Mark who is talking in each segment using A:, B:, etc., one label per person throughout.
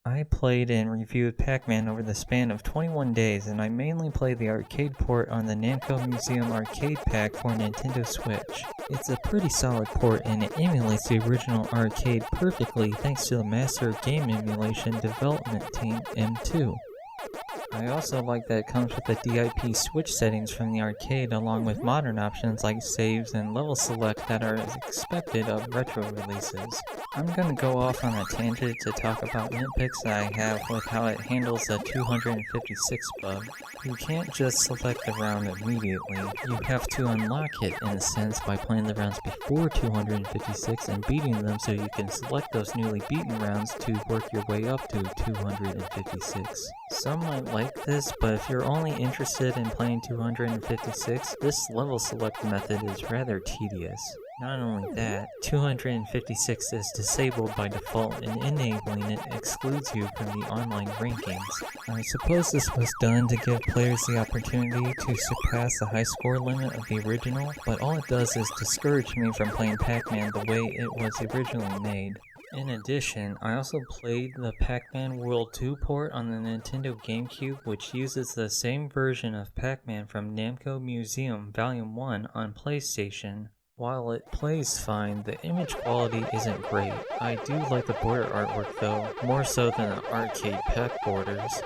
A: I played and reviewed Pac-Man over the span of 21 days, and I mainly played the arcade port on the Namco Museum Arcade Pack for Nintendo Switch. It's a pretty solid port and it emulates the original arcade perfectly thanks to the Master Game Emulation development team M2. I also like that it comes with the DIP switch settings from the arcade along with modern options like saves and level select that are as expected of retro releases. I'm gonna go off on a tangent to talk about nitpicks that I have with how it handles the 256 bug. You can't just select the round immediately, you have to unlock it in a sense by playing the rounds before 256 and beating them so you can select those newly beaten rounds to work your way up to 256. Some might like this, but if you're only interested in playing 256, this level select method is rather tedious. Not only that, 256 is disabled by default and enabling it excludes you from the online rankings. I suppose this was done to give players the opportunity to surpass the high score limit of the original, but all it does is discourage me from playing Pac-Man the way it was originally made. In addition, I also played the Pac-Man World 2 port on the Nintendo GameCube, which uses the same version of Pac-Man from Namco Museum Volume 1 on PlayStation. While it plays fine, the image quality isn't great. I do like the border artwork though, more so than the arcade pack borders.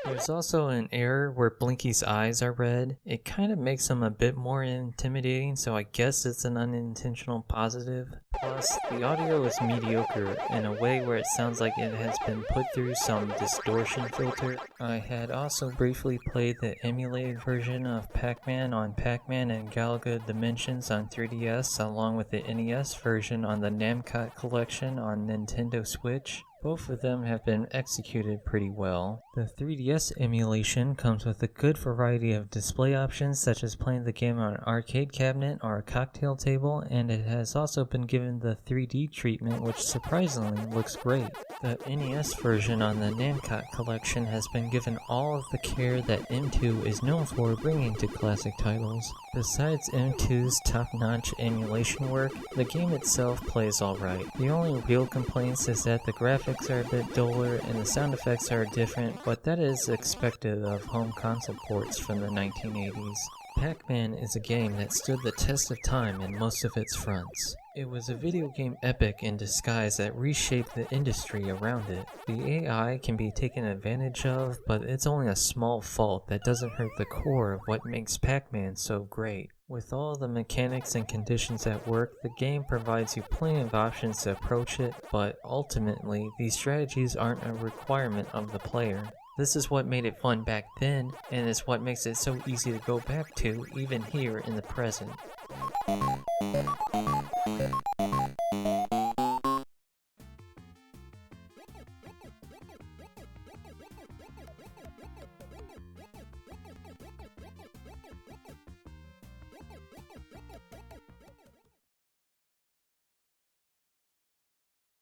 A: There's also an error where Blinky's eyes are red. It kind of makes him a bit more intimidating, so I guess it's an unintentional positive. Plus, the audio is mediocre in a way where it sounds like it has been put through some distortion filter. I had also briefly played the emulated version of Pac-Man on Pac-Man and Galaga Dimensions on 3DS along with the NES version on the Namco Collection on Nintendo Switch. Both of them have been executed pretty well. The 3DS emulation comes with a good variety of display options such as playing the game on an arcade cabinet or a cocktail table, and it has also been given the 3D treatment which surprisingly looks great. The NES version on the Namco Collection has been given all of the care that M2 is known for bringing to classic titles. Besides M2's top-notch emulation work, the game itself plays alright. The only real complaints is that the graphics are a bit duller and the sound effects are different, but that is expected of home console ports from the 1980s. Pac-Man is a game that stood the test of time in most of its fronts. It was a video game epic in disguise that reshaped the industry around it. The AI can be taken advantage of, but it's only a small fault that doesn't hurt the core of what makes Pac-Man so great. With all the mechanics and conditions at work, the game provides you plenty of options to approach it, but ultimately, these strategies aren't a requirement of the player. This is what made it fun back then, and is what makes it so easy to go back to, even here in the present.